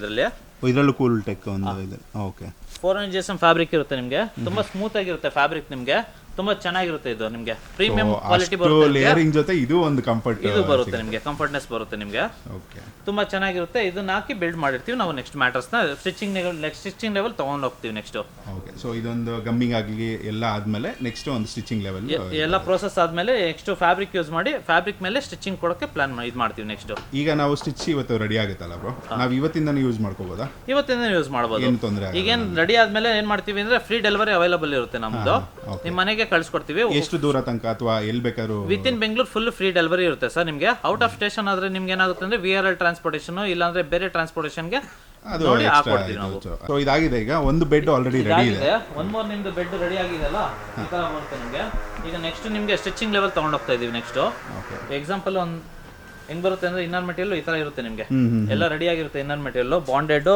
ಇದರಲ್ಲೂ ಕೂಲ್ ಟೆಕ್ ಒಂದು ಇದೆ. ಓಕೆ. 400 GSM ಫ್ಯಾಬ್ರಿಕ್ ಇರುತ್ತೆ ನಿಮ್ಗೆ. ತುಂಬಾ ಸ್ಮೂತ್ ಆಗಿರುತ್ತೆ ಫ್ಯಾಬ್ರಿಕ್ ನಿಮ್ಗೆ. ತುಂಬಾ ಚೆನ್ನಾಗಿರುತ್ತೆ. ಇದು ನಿಮ್ಗೆ ಪ್ರೀಮಿಯಂ ಕ್ವಾಲಿಟಿ ಬರುತ್ತೆ. ಲೇಯರಿಂಗ್ ಜೊತೆ ಇದು ಒಂದು ಕಂಫರ್ಟ್ ಇದು ಬರುತ್ತೆ ನಿಮ್ಗೆ, ಕಂಫರ್ಟ್ನೆಸ್ ಬರುತ್ತೆ ನಿಮ್ಗೆ. ಓಕೆ. ತುಂಬಾ ಚೆನ್ನಾಗಿರುತ್ತೆ. ಇದನ್ನ ಹಾಕಿ ಬಿಲ್ಡ್ ಮಾಡಿರ್ತೀವಿ ನಾವು. ನೆಕ್ಸ್ಟ್ ಮ್ಯಾಟರ್ಸ್ ನ ಸ್ಟಿಚಿಂಗ್ ಲೆವೆಲ್ ತಗೊಂಡು ಹೋಗ್ತೀವಿ ನೆಕ್ಸ್ಟ್. ಓಕೆ. ಸೊ ಇದೊಂದು ಗಮ್ಮಿಂಗ್ ಆಗಲಿ ಎಲ್ಲ ಆದ್ಮೇಲೆ ನೆಕ್ಸ್ಟ್ ಒಂದು ಸ್ಟಿಚಿಂಗ್ ಲೆವೆಲ್ ಎಲ್ಲ ಪ್ರೋಸೆಸ್ ಆದ್ಮೇಲೆ ನೆಕ್ಸ್ಟ್ ಫ್ಯಾಬ್ರಿಕ್ ಯೂಸ್ ಮಾಡಿ ಫ್ಯಾಬ್ರಿಕ್ ಮೇಲೆ ಸ್ಟಿಚಿಂಗ್ ಕೊಡೋಕೆ ಪ್ಲಾನ್ ಇದು ಮಾಡ್ತೀವಿ ನೆಕ್ಸ್ಟ್. ಈಗ ನಾವು ಸ್ಟಿಚ್ ಇವತ್ತು ರೆಡಿ ಆಗುತ್ತಲ್ಲ ಬ್ರೋ, ನಾವು ಇವತ್ತಿಂದಾನೇ ಯೂಸ್ ಮಾಡ್ಕೋಬೋದಾ? ಇವತ್ತಿಂದ ಯೂಸ್ ಮಾಡಬಹುದು, ಏನು ತೊಂದರೆ. ಈಗೇನ್ ರೆಡಿ ಆದ್ಮೇಲೆ ಏನ್ ಮಾಡ್ತೀವಿ ಅಂದ್ರೆ ಫ್ರೀ ಡೆಲಿವರಿ ಅವೈಲೇಬಲ್ ಇರುತ್ತೆ ನಮ್ದು. ನಿಮ್ಮ ಮನೆಗೆ ಕಳ್ಸಿಕೊಡ್ತೀವಿ. ಎಷ್ಟು ದೂರ ತನಕ ಅಥವಾ ಎಲ್ಲಿ ಬೇಕಾದ್ರೂ with in Bengaluru full free delivery ಇರುತ್ತೆ ಸರ್ ನಿಮ್ಗೆ. ಔಟ್ ಆಫ್ ಸ್ಟೇಷನ್ ಆದ್ರೆ ನಿಮ್ಗೆ ಏನಾಗುತ್ತೆ ಅಂದ್ರೆ VRL ಟ್ರಾನ್ಸ್ಪೋರ್ಟೇಷನ್ ಇಲ್ಲಾಂದ್ರೆ ಬೇರೆ ಟ್ರಾನ್ಸ್ಪೋರ್ಟೇಷನ್ಗೆ ನೋಡಿ ಹಾಕೊಡ್ತೀವಿ ನಾವು. ಸೊ ಇದಾಗಿದೆ. ಈಗ ಒಂದು ಬೆಡ್ ಆಲ್ರೆಡಿ ರೆಡಿ ಇದೆ. ಒನ್ ಮೋರ್ ನಿಮ್ದು ಬೆಡ್ ರೆಡಿ ಆಗಿದೆಲ್ಲ ಈ ತರ ಬರುತ್ತೆ ನಿಮ್ಗೆ. ಈಗ ನೆಕ್ಸ್ಟ್ ನಿಮ್ಗೆ ಸ್ಟಿಚಿಂಗ್ ಲೆವೆಲ್ ತಗೊಂಡು ಹೋಗ್ತಾ ಇದೀವಿ. ನೆಕ್ಸ್ಟ್ ಎಕ್ಸಾಂಪಲ್ ಒಂದು ಹೆಂಗ್ ಬರುತ್ತೆ ಅಂದ್ರೆ ಇನ್ನರ್ ಮೆಟೀರಿಯಲ್ ಈ ತರ ಇರುತ್ತೆ ನಿಮ್ಗೆ. ಎಲ್ಲ ರೆಡಿ ಆಗಿರುತ್ತೆ. Inner material bonded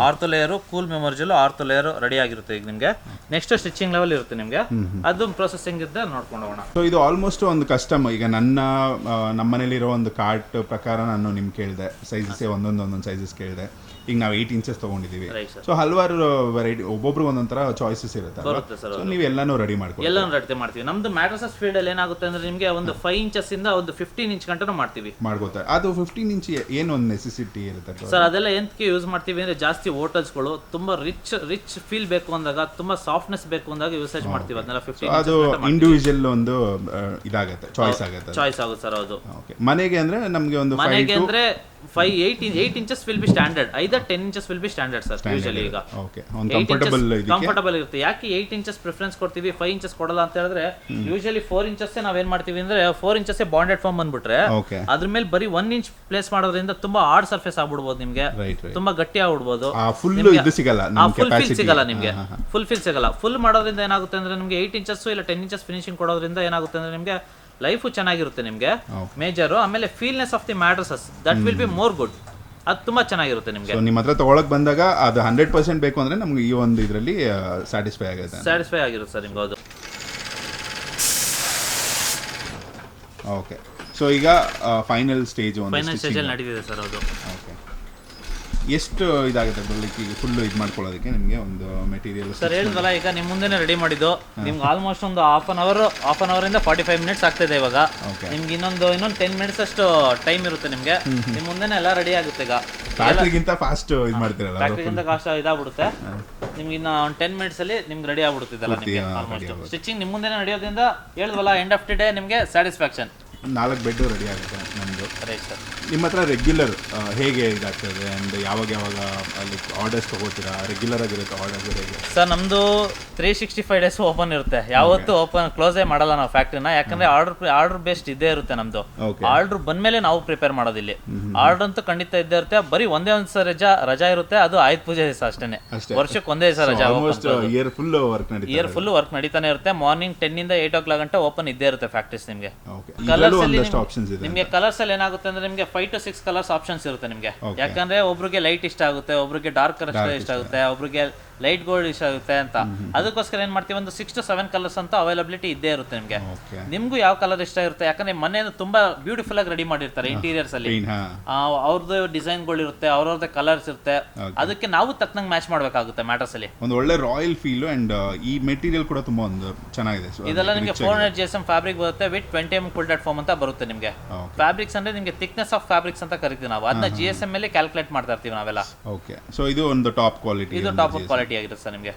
ortho layer, cool memorial ortho layer ready ಆಗಿರುತ್ತೆ ಈಗ ನಿಮ್ಗೆ. ನೆಕ್ಸ್ಟ್ ಸ್ಟಿಚಿಂಗ್ ಲೆವೆಲ್ ಇರುತ್ತೆ ನಿಮ್ಗೆ. ಅದು ಪ್ರೊಸೆಸಿಂಗ್ ಇದ್ದ ನೋಡ್ಕೊಂಡು ಹೋಗೋಣ. ಸೊ ಇದು ಆಲ್ಮೋಸ್ಟ್ ಒಂದು ಕಸ್ಟಮ್. ಈಗ ನಮ್ಮ ಮನೇಲಿರೋ ಒಂದು ಕಾರ್ಟ್ ಪ್ರಕಾರ ನಾನು ನಿಮ್ಗೆ ಕೇಳಿದೆ ಸೈಜಸ್, ಒಂದೊಂದು ಸೈಜಸ್ ಕೇಳಿದೆ. ಈಗ ನಾವು 8 ಇಂಚಸ್ ತೊಗೊಂಡಿದ್ದೀವಿ. Right, sir. ಸೊ ಹಲವಾರು ವೆರೈಟಿ, ಒಬ್ಬೊಬ್ರಿಗೆ ಒಂದೊಂಥರ ಚಾಯ್ಸಸ್ ಇರುತ್ತೆ. ಬರುತ್ತೆ ಸರ್. ಸೊ ನೀವು ಎಲ್ಲಾನು ರೆಡಿ ಮಾಡ್ಕೊಳ್ಳಿ. ಎಲ್ಲಾನು ರೆಡಿ ಮಾಡ್ತೀವಿ. ನಮ್ದು ಮ್ಯಾಟ್ರಸಸ್ ಫೀಲ್ಡ್ ಅಲ್ಲಿ ಏನಾಗುತ್ತೆ ಅಂದ್ರೆ ನಿಮಗೆ ಒಂದು 5 ಇಂಚಸ್ ಇಂದ ಒಂದು 15 ಇಂಚ್ ಗಂಟನೂ ಮಾಡ್ತೀವಿ. ಮಾಡ್ಕೋತಾರೆ. ಅದು 15 ಇಂಚ್ ಏನು ಒಂದು ನೆಸೆಸಿಟಿ ಇರುತ್ತೆ ಸರ್? ಅದೆಲ್ಲ ಎಂತಕ್ಕೆ ಯೂಸ್ ಮಾಡ್ತೀವಿ ಅಂದ್ರೆ ಜಾಸ್ತಿ ಹೋಟೆಲ್ಸ್ಗಳು ತುಂಬಾ ರಿಚ್ ಫೀಲ್ ಬೇಕು ಅಂದಾಗ, ತುಂಬಾ ಸಾಫ್ಟ್ನೆಸ್ ಬೇಕು ಅಂದಾಗ ಯೂಸೇಜ್ ಮಾಡ್ತೀವಿ. ಅದನ್ನೆಲ್ಲ 15 ಅದು ಇಂಡಿವಿಜುವಲ್ ಒಂದು ಇದಾಗುತ್ತೆ, ಚಾಯ್ಸ್ ಆಗುತ್ತೆ ಆಗುತ್ತೆ ಸರ್. ಹೌದು. ಓಕೆ. ಮನೆಗೆ ಅಂದ್ರೆ ನಮಗೆ ಒಂದು ಮನೆಗೆ ಅಂದ್ರೆ 8 inches will be standard, either 10 inches will be standard sir usually. ಈಗ ಓಕೆ, ಒಂದು ಕಂಫರ್ಟಬಲ್ ಇರುತ್ತೆ. ಯಾಕೆ 8 ಇಂಚಸ್ ಪ್ರಿಫರೆನ್ಸ್ ಕೊಡ್ತೀವಿ, 5 ಇಂಚಸ್ ಕೊಡಲ್ಲ ಅಂತ ಹೇಳಿದ್ರೆ, ಯೂಶಲಿ 4 ಇಂಚಸ್ ನಾವೇನ್ ಮಾಡ್ತೀವಿ ಅಂದ್ರೆ 4 ಇಂಚಸ್ ಬಾಂಡೆಡ್ ಫಾರ್ಮ್ ಬಂದ್ಬಿಟ್ರೆ ಅದ್ರ ಮೇಲೆ ಬರೀ 1 ಇಂಚ್ ಪ್ಲೇಸ್ ಮಾಡೋದ್ರಿಂದ ತುಂಬಾ ಹಾರ್ಡ್ ಸರ್ಫೇಸ್ ಆಗ್ಬಿಡ್ಬೋದು ನಿಮ್ಗೆ, ತುಂಬಾ ಗಟ್ಟಿ ಆಗ್ಬಿಡ್ಬೋದು. ಫುಲ್ ಇದು ಸಿಗಲ್ಲ, ಫುಲ್ ಫೀಲ್ ಸಿಗಲ್ಲ ನಿಮ್ಗೆ. ಫುಲ್ ಮಾಡೋದ್ರಿಂದ ಏನಾಗುತ್ತೆ ಅಂದ್ರೆ ನಿಮ್ಗೆ 8 ಇಂಚಸ್ ಇಲ್ಲ 10 ಇಂಚಸ್ ಫಿನಿಶಿಂಗ್ ಕೊಡೋದ್ರಿಂದ ಏನಾಗುತ್ತೆ ಅಂದ್ರೆ ನಿಮ್ಗೆ ಲೈಫು ಚೆನ್ನಾಗಿರುತ್ತೆ ನಿಮ್ಗೆ ಮೇಜರು. ಆಮೇಲೆ feelness of the mattresses that will be more good. ಅದು ತುಂಬಾ ಚೆನ್ನಾಗಿರುತ್ತೆ ನಿಮ್ಗೆ. ನಿಮ್ಮ ಹತ್ರ ತಗೊಳಕ್ ಬಂದಾಗ ಅದು 100% ಬೇಕು ಅಂದ್ರೆ ನಮ್ಗೆ ಈ ಒಂದು ಇದರಲ್ಲಿ ಸ್ಯಾಟಿಸ್ಫೈ ಆಗಿರುತ್ತೆ ಸರ್ ನಿಮ್ಗೆ. ಹೌದು. ಓಕೆ. ಸೊ ಈಗ ಫೈನಲ್ ಸ್ಟೇಜ್ ಅಲ್ಲಿ ನಡೀತಿದೆ ಸರ್. ಹೌದು. ಓಕೆ. ಎಷ್ಟು ಇದಾಗುತ್ತೆ ಬರಲಿಕ್ಕೆ ಈಗ ಫುಲ್ ಇದು ಮಾಡ್ಕೊಳ್ಳೋದಕ್ಕೆ ನಿಮಗೆ ಒಂದು ಮೆಟೀರಿಯಲ್? ಸರ್ ಹೇಳಿದ್ವಲ್ಲ, ಈಗ ನಿಮ್ಮ ಮುಂದೆನೇ ರೆಡಿ ಮಾಡಿದ್ದು ನಿಮ್ಗೆ ಆಲ್ಮೋಸ್ಟ್ ಒಂದು ಹಾಫ್ ಅನ್ ಅವರ್ ಇಂದ 45 ಮಿನಿಟ್ಸ್ ಆಗ್ತಿದೆ ಇವಾಗ. ನಿಮ್ಗೆ ಇನ್ನೊಂದು 10 ಮಿನಿಟ್ಸ್ ಅಷ್ಟು ಟೈಮ್ ಇರುತ್ತೆ ನಿಮ್ಗೆ. ನಿಮ್ ಮುಂದೆನೇ ಎಲ್ಲ ರೆಡಿ ಆಗುತ್ತೆ. ಈಗ ಫ್ಯಾಕ್ಟ್ರಿಗಿಂತ ಫಾಸ್ಟ್ ಇದು ಮಾಡ್ತೀರಲ್ಲ, ಫ್ಯಾಕ್ಟ್ರಿಗಿಂತ ಕಾಸ್ಟ್ ಇದಾಗ್ಬಿಡುತ್ತೆ ನಿಮ್ಗೆ. ಇನ್ನ 10 ಮಿನಿಟ್ಸ್ ಅಲ್ಲಿ ನಿಮ್ಗೆ ರೆಡಿ ಆಗ್ಬಿಡುತ್ತಿದ್ದಲ್ಲ ನಿಮ್ಗೆ. ಆಲ್ಮೋಸ್ಟ್ ಸ್ಟಿಚಿಂಗ್ ನಿಮ್ಮ ಮುಂದೆನೇ ನಡೆಯೋದ್ರಿಂದ ಹೇಳಿದ್ವಲ್ಲ, ಎಂಡ್ ಆಫ್ ದಿ ಡೇ ನಿಮ್ಗೆ ಸ್ಯಾಟಿಸ್ಫ್ಯಾಕ್ಷನ್. 4 ಬೆಡ್ ರೆಡಿ ಆಗುತ್ತೆ ನಮ್ಮದು. ನಿಮ್ಮ ಹತ್ರ ರೆಗ್ಯುಲರ್ ಹೇಗೆ ಇದಾಗ್ತದೆ ಅಂಡ್ ಯಾವಾಗ ಅಲ್ಲಿ ಆರ್ಡರ್ಸ್ ತಗೋತೀರಾ? ರೆಗ್ಯುಲರ್ ಆಗಿರುತ್ತೆ ಆರ್ಡರ್ಸ್ ಹೇಗೆ? ಸರ್ ನಮ್ದು 365 ಡೇಸ್ ಓಪನ್ ಇರುತ್ತೆ. ಯಾವತ್ತೂ ಕ್ಲೋಸೇ ಮಾಡಲ್ಲ ನಾವು ಫ್ಯಾಕ್ಟ್ರಿನ. ಯಾಕಂದ್ರೆ ಆರ್ಡರ್ ಬೇಸ್ಡ್ ಇದ್ದೇ ಇರುತ್ತೆ ನಮ್ದು. ಆರ್ಡರ್ ಬಂದ್ಮೇಲೆ ನಾವು ಪ್ರಿಪೇರ್ ಮಾಡೋದಿಲ್ಲ. ಆರ್ಡರ್ ಅಂತೂ ಖಂಡಿತ ಇದ್ದೇ ಇರುತ್ತೆ. ಬರೀ ಒಂದೇ ಒಂದು ರಜಾ ಇರುತ್ತೆ, ಅದು ಆಯುಧ ಪೂಜೆ ದಿವಸ ಅಷ್ಟೇ. ವರ್ಷಕ್ಕೆ ಒಂದೇ ದಿವಸ ರಜಾ. ಇಯರ್ ಫುಲ್ ವರ್ಕ್ ನಡೀತಾನೆ ಇರುತ್ತೆ. ಮಾರ್ನಿಂಗ್ 10 ಇಂದ 8 o'clock ಗಂಟೆ ಓಪನ್ ಇದ್ದೇ ಇರುತ್ತೆ ಫ್ಯಾಕ್ಟ್ರೀಸ್ ನಿಮ್ಗೆ. ನಿಮ್ಗೆ ಕಲರ್ಸ್ ಅಲ್ಲಿ ಏನಾಗುತ್ತೆ ಅಂದ್ರೆ ನಿಮ್ಗೆ 5 to 6 ಕಲರ್ಸ್ ಆಪ್ಷನ್ಸ್ ಇರುತ್ತೆ ನಿಮ್ಗೆ. ಯಾಕಂದ್ರೆ ಒಬ್ರಿಗೆ ಲೈಟ್ ಇಷ್ಟ ಆಗುತ್ತೆ, ಒಬ್ರಿಗೆ ಡಾರ್ಕ್ ಕಲರ್ ಇಷ್ಟ ಆಗುತ್ತೆ, ಒಬ್ರಿಗೆ ಲೈಟ್ ಗೋಲ್ಡ್ ಇಷ್ಟ ಆಗುತ್ತೆ ಅಂತ. ಅದಕ್ಕೋಸ್ಕರ ಏನ್ ಮಾಡ್ತೀವಿ, ಒಂದು 6 to 7 ಕಲರ್ಸ್ ಅಂತ ಅವೈಲಬಿಲಿಟಿ ಇದ್ದೇ ಇರುತ್ತೆ ನಿಮ್ಗೆ. ನಿಮ್ಗೂ ಯಾವ ಕಲರ್ ಇಷ್ಟ ಇರುತ್ತೆ, ಯಾಕಂದ್ರೆ ಮನೆಯನ್ನು ತುಂಬಾ ಬ್ಯೂಟಿಫುಲ್ ಆಗಿ ರೆಡಿ ಮಾಡಿರ್ತಾರೆ ಇಂಟೀರಿಯರ್ಸ್ ಅಲ್ಲಿ. ಅವ್ರದ್ದು ಡಿಸೈನ್ ಗಳು ಇರುತ್ತೆ, ಅವ್ರವ್ರದ್ದೇ ಕಲರ್ಸ್ ಇರುತ್ತೆ. ಅದಕ್ಕೆ ನಾವು ತಕ್ಕನಂಗೆ ಮ್ಯಾಚ್ ಮಾಡ್ಬೇಕಾಗುತ್ತೆ ಮ್ಯಾಟರ್ಸ್ ಅಲ್ಲಿ. ಒಂದು ಒಳ್ಳೆ ರಾಯಲ್ ಫೀಲ್ ಅಂಡ್ ಈ ಮೆಟೀರಿಯಲ್ ಕೂಡ ತುಂಬಾ ಒಂದು ಚೆನ್ನಾಗಿದೆ. ಇದೆಲ್ಲ ನಿಮಗೆ 400 GSM ಫ್ಯಾಬ್ರಿಕ್ ಬರುತ್ತೆ ವಿತ್ 20 mm quilted foam ಅಂತ ಬರುತ್ತೆ ನಿಮಗೆ. ಫ್ಯಾಬ್ರಿಕ್ಸ್ ಅಂದ್ರೆ ನಿಮಗೆ ಥಿಕ್ನೆಸ್ ಆಫ್ ಫ್ಯಾಬ್ರಿಕ್ಸ್ ಅಂತ ಕರಿತೀವಿ ನಾವು. ಅದನ್ನ GSM ಮೇಲೆ ಕ್ಯಾಲ್ಕುಲೇಟ್ ಮಾಡ್ತಾ ಇರ್ತೀವಿ ನಾವೆಲ್ಲ. ಓಕೆ. ಸೊ ಇದು ಒಂದು ಟಾಪ್ ಕ್ವಾಲಿಟಿ. ಇದು ಟಾಪ್ ಕ್ವಾಲಿಟಿ ಆಗಿರುತ್ತೆ ಸರ್ ನಿಮಗೆ.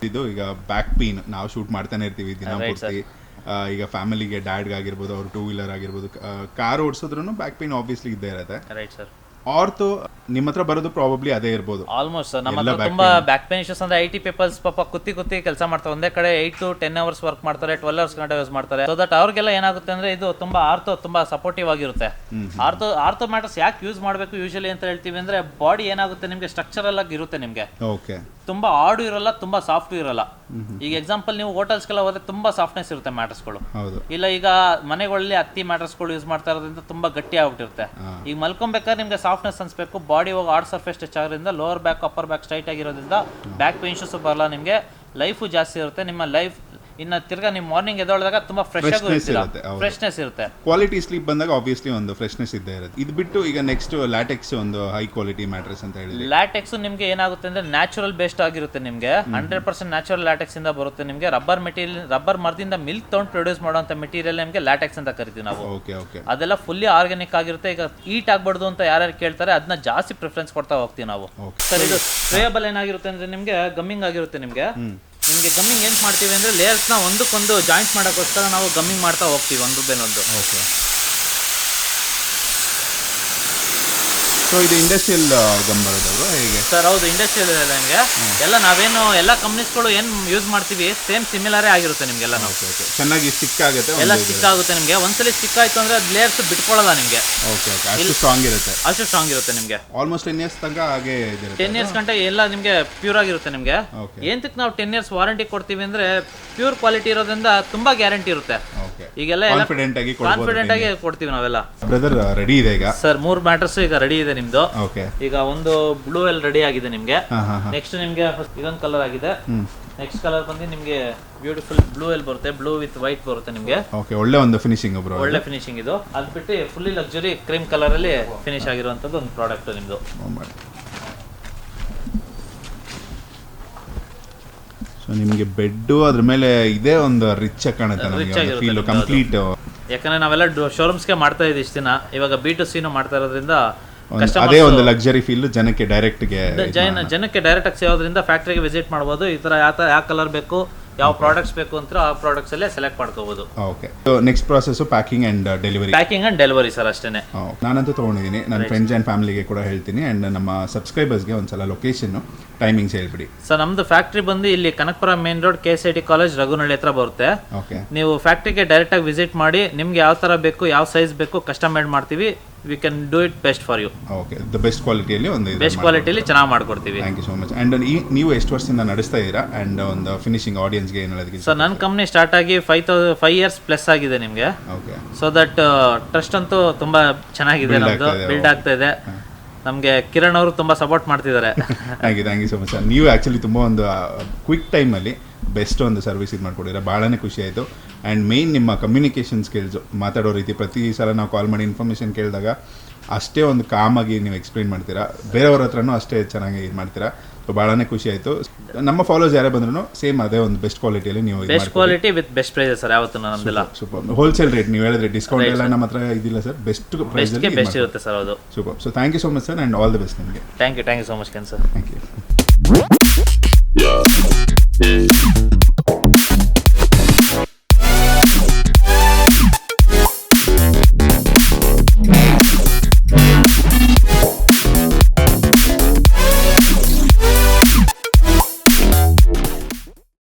ಇದು ಈಗ ಬ್ಯಾಕ್ ಪೇನ್ ನಾವು ಶೂಟ್ ಮಾಡ್ತಾನೆ ಇರ್ತೀವಿ ದಿನ ಪೂರ್ತಿ. ಈಗ ಫ್ಯಾಮಿಲಿಗೆ ಡ್ಯಾಡ್ಗೆ ಆಗಿರ್ಬೋದು, ಅವ್ರು 2 wheeler ಆಗಿರ್ಬೋದು, ಕಾರ್ ಓಡಿಸಿದ್ರು ಬ್ಯಾಕ್ ಪೇನ್ ಆಬ್ವಿಯಸ್ಲಿ ಇದ್ದೇ ಇರುತ್ತೆ. Right sir. ಆರ್ಥೋ ನಿಮ್ಮ ಹತ್ರ ಬರೋದು ಪ್ರಾಬಬ್ಲಿ ಅದೇ ಇರ್ಬೋದು. ಆಲ್ಮೋಸ್ಟ್ ಸರ್ ನಮ್ಮ ಹತ್ರ ತುಂಬಾ ಬ್ಯಾಕ್ ಪೇನ್ ಇಶ್ಯೂಸ್ ಅಂದ್ರೆ IT ಪೀಪಲ್ಸ್ ಪಾಪ ಕುತ್ತಿ ಕೆಲಸ ಮಾಡ್ತಾರೆ. ಒಂದೇ ಕಡೆ 8 to 10 hours ವರ್ಕ್ ಮಾಡ್ತಾರೆ, 12 hours ಗಂಟೆ ಯೂಸ್ ಮಾಡ್ತಾರೆ. ಸೊ ದಟ್ ಅವ್ರಿಗೆಲ್ಲ ಏನಾಗುತ್ತೆ ಅಂದ್ರೆ ಇದು ತುಂಬಾ ತುಂಬಾ ಸಪೋರ್ಟಿವ್ ಆಗಿರುತ್ತೆ. ಆರ್ಥೋ ಮ್ಯಾಟರ್ಸ್ ಯಾಕೆ ಯೂಸ್ ಮಾಡಬೇಕು ಯೂಶಲಿ ಅಂತ ಹೇಳ್ತೀವಿ ಅಂದ್ರೆ, ಬಾಡಿ ಏನಾಗುತ್ತೆ ನಿಮ್ಗೆ ಸ್ಟ್ರಕ್ಚರಲ್ ಆಗಿ ಇರುತ್ತೆ ನಿಮ್ಗೆ. ಓಕೆ. ತುಂಬಾ ಹಾರ್ಡ್ ಇರಲ್ಲ, ತುಂಬಾ ಸಾಫ್ಟ್ ಇರಲ್ಲ. ಈಗ ಎಕ್ಸಾಂಪಲ್ ನೀವು ಹೋಟೆಲ್ಸ್ಗೆಲ್ಲ ಹೋದ್ರೆ ತುಂಬಾ ಸಾಫ್ಟ್ನೆಸ್ ಇರುತ್ತೆ ಮ್ಯಾಟರ್ಸ್ಗಳು. ಇಲ್ಲ ಈಗ ಮನೆಗಳಲ್ಲಿ ಹತ್ತಿ ಮ್ಯಾಟರ್ಸ್ಗಳು ಯೂಸ್ ಮಾಡ್ತಾ ಇರೋದ್ರಿಂದ ತುಂಬಾ ಗಟ್ಟಿ ಆಗ್ಬಿಟ್ಟಿರುತ್ತೆ. ಈಗ ಮಲ್ಕೊಬೇಕಾದ್ರೆ ನಿಮ್ಗೆ ಸಾಫ್ಟ್ನೆಸ್ ಅನ್ಸ್ಬೇಕು, ಬಾಡಿ ಹೋಗಿ ಹಾರ್ಡ್ ಸರ್ಫೇಸ್ ಟಚ್ ಆಗೋದ್ರಿಂದ lower back upper back straight ಆಗಿರೋದ್ರಿಂದ ಬ್ಯಾಕ್ ಪೇನ್ ಇಶ್ಯೂಸ್ ಬರಲ್ಲ ನಿಮ್ಗೆ. ಲೈಫು ಜಾಸ್ತಿ ಇರುತ್ತೆ. ನಿಮ್ಮ ಲೈಫ್ ಇನ್ನು ತಿರ್ಗಾ ನೀವು ಮಾರ್ನಿಂಗ್ ಎದ್ದೊಳದಾಗ ತುಂಬಾ ಫ್ರೆಶ್ನೆಸ್ ಇರುತ್ತೆ. ಕ್ವಾಲಿಟಿ ಸ್ಲೀಪ್ ಬಂದಾಗ ಆಬ್ವಿಯಸ್ಲಿ ಒಂದು ಫ್ರೆಶ್ನೆಸ್ ಇದ್ದೇ ಇರುತ್ತೆ. ಇದು ಬಿಟ್ಟು ಈಗ ನೆಕ್ಸ್ಟ್ ಲ್ಯಾಟೆಕ್ಸ್ ಒಂದು ಹೈ ಕ್ವಾಲಿಟಿ ಮ್ಯಾಟ್ರೆಸ್ ಅಂತ ಹೇಳಿ. ಲ್ಯಾಟೆಕ್ಸ್ ನಿಮ್ಗೆ ಏನಾಗುತ್ತೆ ಅಂದ್ರೆ ನ್ಯಾಚುರಲ್ ಬೇಸ್ಡ್ ಆಗಿರುತ್ತೆ ನಿಮ್ಗೆ. 100% ನ್ಯಾಚುರಲ್ ಲ್ಯಾಟೆಕ್ಸ್ ಇಂದ ಬರುತ್ತೆ ನಿಮ್ಗೆ. ರಬ್ಬರ್ ಮರದಿಂದ ಮಿಲ್ಕ್ ತಗೊಂಡು ಪ್ರೊಡ್ಯೂಸ್ ಮಾಡುವಂತ ಮೆಟೀರಿಯಲ್ ನಿಮ್ಗೆ ಲ್ಯಾಟೆಕ್ಸ್ ಅಂತ ಕರಿತೀವಿ ನಾವು. ಅದೆಲ್ಲ ಫುಲ್ಲಿ ಆರ್ಗ್ಯಾನಿಕ್ ಆಗಿರುತ್ತೆ. ಈಗ ಹೀಟ್ ಆಗ್ಬಾರ್ದು ಅಂತ ಯಾರ್ಯಾರು ಕೇಳ್ತಾರೆ ಅದನ್ನ ಜಾಸ್ತಿ ಪ್ರಿಫರೆನ್ಸ್ ಕೊಡ್ತಾ ಹೋಗ್ತೀವಿ ನಾವು. ಸರ್ ಇದು ಸ್ಪ್ರೇಯಬಲ್ ಏನಾಗಿರುತ್ತೆ ಅಂದ್ರೆ ನಿಮ್ಗೆ ಗಮ್ಮಿಂಗ್ ಆಗಿರುತ್ತೆ ನಿಮ್ಗೆ. ನಿಮಗೆ ಗಮ್ಮಿಂಗ್ ಏನು ಮಾಡ್ತೀವಿ ಅಂದರೆ ಲೇಯರ್ಸ್ನ ಒಂದಕ್ಕೊಂದು ಜಾಯಿಂಟ್ ಮಾಡೋಕ್ಕೋಸ್ಕರ ನಾವು ಗಮ್ಮಿಂಗ್ ಮಾಡ್ತಾ ಹೋಗ್ತೀವಿ ಒಂದು ರೂಪಾಯಿನೊಂದು. ಓಕೆ. ಸೊ ಇದು ಇಂಡಸ್ಟ್ರಿಯಲ್ ಗಮ್ ಬರೋದು ಹೇಗೆ ಸರ್? ಹೌದು, ಇಂಡಸ್ಟ್ರಿಯಲ್ ನಿಮಗೆ ಎಲ್ಲ ನಾವೇನು ಎಲ್ಲ ಕಂಪ್ನೀಸ್ಗಳು ಏನು ಯೂಸ್ ಮಾಡ್ತೀವಿ ಸೇಮ್ ಸಿಮಿಲರೇ ಆಗಿರುತ್ತೆ ನಿಮಗೆಲ್ಲ. ನಾವು ಚೆನ್ನಾಗಿ ಸ್ಟಿಕ್ ಆಗುತ್ತೆ, ಎಲ್ಲ ಸ್ಟಿಕ್ ಆಗುತ್ತೆ ನಿಮಗೆ. ಒಂದ್ಸಲಿ ಸ್ಟಿಕ್ ಆಯಿತು ಅಂದರೆ ಅದು ಲೇಯರ್ಸ್ ಬಿಟ್ಕೊಳ್ಳಲ್ಲ ನಿಮಗೆ. Okay okay. ಅಷ್ಟು ಸ್ಟ್ರಾಂಗ್ ಇರುತ್ತೆ ನಿಮಗೆ. ಆಲ್ಮೋಸ್ಟ್ 10 years ತನಕ ಹಾಗೆ ಇದೆ. 10 years ಗಂಟೆ ಎಲ್ಲ ನಿಮಗೆ ಪ್ಯೂರ್ ಆಗಿರುತ್ತೆ ನಿಮಗೆ. ಏನಕ್ಕೆ ನಾವು 10 years ವಾರಂಟಿ ಕೊಡ್ತೀವಿ ಅಂದರೆ ಪ್ಯೂರ್ ಕ್ವಾಲಿಟಿ ಇರೋದ್ರಿಂದ ತುಂಬಾ ಗ್ಯಾರಂಟಿ ಇರುತ್ತೆ. ಈಗೆಲ್ಲ ಕಾನ್ಫಿಡೆಂಟ್ ಆಗಿ ಕೊಡ್ತೀವಿ ನಾವೆಲ್ಲ. ಬ್ರದರ್ ರೆಡಿ ಇದೆ ಈಗ ಸರ್. 3 ಮ್ಯಾಟರ್ಸ್ ಈಗ ರೆಡಿ ಇದೆ ನಿಮ್ದು. ಈಗ ಒಂದು ಬ್ಲೂ ಅಲ್ಲಿ ರೆಡಿ ಆಗಿದೆ ನಿಮ್ಗೆ. ನೆಕ್ಸ್ಟ್ ನಿಮ್ಗೆ ಇದೊಂದು ಕಲರ್ ಆಗಿದೆ. ನೆಕ್ಸ್ಟ್ ಕಲರ್ ಬಂದು ನಿಮ್ಗೆ ಬ್ಯೂಟಿಫುಲ್ ಬ್ಲೂ ಅಲ್ಲಿ ಬರುತ್ತೆ. ಬ್ಲೂ ವಿತ್ ವೈಟ್ ಬರುತ್ತೆ ನಿಮ್ಗೆ. ಓಕೆ. ಒಳ್ಳೆ ಒಂದು ಫಿನಿಶಿಂಗ್ ಬ್ರೋ. ಒಳ್ಳೆ ಫಿನಿಶಿಂಗ್ ಇದು. ಅದು ಬಿಟ್ಟು ಫುಲ್ಲಿ ಲಕ್ಸುರಿ ಕ್ರೀಮ್ ಕಲರ್ ಅಲ್ಲಿ ಫಿನಿಶ್ ಆಗಿರುವಂತದ್ದು ಒಂದು ಪ್ರಾಡಕ್ಟ್ ನಿಮ್ದು. ನಿಮಗೆ ಬೆಡ್ಡು ಅದ್ರ ಮೇಲೆ ಇದೇ ಒಂದು ರಿಚ್ ಆಗಿ ಕಾಣುತ್ತೆ ನಮಗೆ ಫೀಲ್ ಕಂಪ್ಲೀಟ್. ಯಾಕಂದ್ರೆ ನಾವೆಲ್ಲ ಶೋರೂಮ್ಸ್ಗೆ ಮಾಡ್ತಾ ಇದ್ದೀವಿ ಇಷ್ಟು ದಿನ, ಇವಾಗ B2C ಮಾಡ್ತಾ ಇರೋದ್ರಿಂದ ಅದೇ ಒಂದು ಲಕ್ಸರಿ ಫೀಲ್ ಜನಕ್ಕೆ ಡೈರೆಕ್ಟ್ಗೆ ಡೈರೆಕ್ಟ್ ಆಗಿ ಸಿಗೋದ್ರಿಂದ ಫ್ಯಾಕ್ಟ್ರಿಗೆ ವಿಸಿಟ್ ಮಾಡ್ಬೋದು. ಈ ತರ ಯಾವ ಕಲರ್ ಬೇಕು, ಯಾವ ಪ್ರಾಡಕ್ಟ್ಸ್ ಬೇಕು ಅಂತ ಆ ಪ್ರಾಡಕ್ಟ್ಸ್ ಅಲ್ಲೇ ಸೆಲೆಕ್ಟ್ ಮಾಡ್ಕೋಬಹುದು. Okay, next process packing and delivery sir ಅಷ್ಟೇನೆ. ನಾನಂತೂ ತೊಗೊಂಡಿದ್ದೀನಿ, ನನ್ನ ಫ್ರೆಂಡ್ಸ್ ಆ್ಯಂಡ್ ಫ್ಯಾಮಿಲಿಗೆ ಕೂಡ ಹೇಳ್ತೀನಿ. ಆ್ಯಂಡ್ ನಮ್ಮ ಸಬ್ಸ್ಕ್ರೈಬರ್ಸ್ಗೆ ಒಂದ್ಸಲ ಲೊಕೇಶನ್ ಟೈಮಿಂಗ್ಸ್ ಹೇಳ್ಬಿಡಿ ಸರ್. ನಮ್ದು ಫ್ಯಾಕ್ಟ್ರಿ ಬಂದು ಇಲ್ಲಿ Kanakapura main road KCIT college Raghunalli ಹತ್ರ ಬರುತ್ತೆ. ಓಕೆ, ನೀವು ಫ್ಯಾಕ್ಟ್ರಿಗೆ ಡೈರೆಕ್ಟ್ ಆಗಿ ವಿಸಿಟ್ ಮಾಡಿ, ನಿಮ್ಗೆ ಯಾವ ತರ ಬೇಕು, ಯಾವ ಸೈಜ್ ಬೇಕು ಕಸ್ಟಮೈಡ್ ಮಾಡ್ತೀವಿ. We can do it best for you. Okay, the best ಕ್ವಾಲಿಟಿಯಲ್ಲಿ ಬೆಸ್ಟ್ ಕ್ವಾಲಿಟಿಯಲ್ಲಿ ಚೆನ್ನಾಗಿ ಮಾಡ್ಕೊಡ್ತೀವಿ. Thank you so much. And ನೀವು ಎಷ್ಟು ವರ್ಷದಿಂದ ನಡೆಸ್ತಾ ಇದ್ದೀರಾ? ಆ್ಯಂಡ್ ಒಂದು ಫಿನಿಶಿಂಗ್ ಆಡಿಯನ್ಸ್ಗೆ ಏನು ಹೇಳೋದಕ್ಕೆ ಸರ್? ನನ್ನ ಕಂಪ್ನಿ ಸ್ಟಾರ್ಟ್ ಆಗಿ 5 years ಪ್ಲಸ್ ಆಗಿದೆ ನಿಮಗೆ. ಓಕೆ, ಸೊ ದಟ್ ಟ್ರಸ್ಟ್ ಅಂತೂ ತುಂಬಾ ಚೆನ್ನಾಗಿದೆ, ನಮ್ದು ಬಿಲ್ಡ್ ಆಗ್ತಾ ಇದೆ. ನಮಗೆ ಕಿರಣ್ ಅವರು ತುಂಬಾ ಸಪೋರ್ಟ್ ಮಾಡ್ತಿದ್ದಾರೆ. Thank you so much sir. ನೀವು ಆ್ಯಕ್ಚುಲಿ ತುಂಬ ಒಂದು ಕ್ವಿಕ್ ಟೈಮಲ್ಲಿ ಬೆಸ್ಟ್ ಒಂದು ಸರ್ವಿಸ್ ಇದು ಮಾಡ್ಕೊಡಿದ್ರೆ ಭಾಳನೇ ಖುಷಿ ಆಯಿತು. ಆ್ಯಂಡ್ ಮೇಯ್ನ್ ನಿಮ್ಮ ಕಮ್ಯುನಿಕೇಷನ್ ಸ್ಕಿಲ್ಸು, ಮಾತಾಡೋ ರೀತಿ, ಪ್ರತಿ ಸಲ ನಾವು ಕಾಲ್ ಮಾಡಿ ಇನ್ಫಾರ್ಮೇಷನ್ ಕೇಳಿದಾಗ ಅಷ್ಟೇ ಒಂದು ಕಾಮಾಗಿ ನೀವು ಎಕ್ಸ್ಪ್ಲೈನ್ ಮಾಡ್ತೀರಾ, ಬೇರೆಯವ್ರ ಹತ್ರನೂ ಅಷ್ಟೇ ಚೆನ್ನಾಗಿ ಇದು ಮಾಡ್ತೀರಾ. ಸೊ ಭಾಳನೇ ಖುಷಿ ಆಯಿತು. ನಮ್ಮ ಫಾಲೋಸ್ ಯಾರೇ ಬಂದ್ರು ಸೇಮ್ ಅದೇ ಒಂದು ಬೆಸ್ಟ್ ಕ್ವಾಲಿಟಿಯಲ್ಲಿ ನೀವು best quality with best price sir. ಯಾವತ್ತೂ ನಮ್ದೆಲ್ಲ ಸೂಪರ್ ಹೋಲ್ಸೇಲ್ ರೇಟ್. ನೀವು ಹೇಳಿದ್ರೆ ಡಿಸ್ಕೌಂಟ್ ಎಲ್ಲ ನಮ್ಮ ಹತ್ರ ಇದಿಲ್ಲ ಸರ್, ಬೆಸ್ಟ್ ಪ್ರೈಸ್ ಬೆಸ್ಟ್ ಇರುತ್ತೆ ಸರ್. ಹೌದು, super. So thank you so much sir, and all the best ನಿಮಗೆ. Thank you so much sir. Thank you.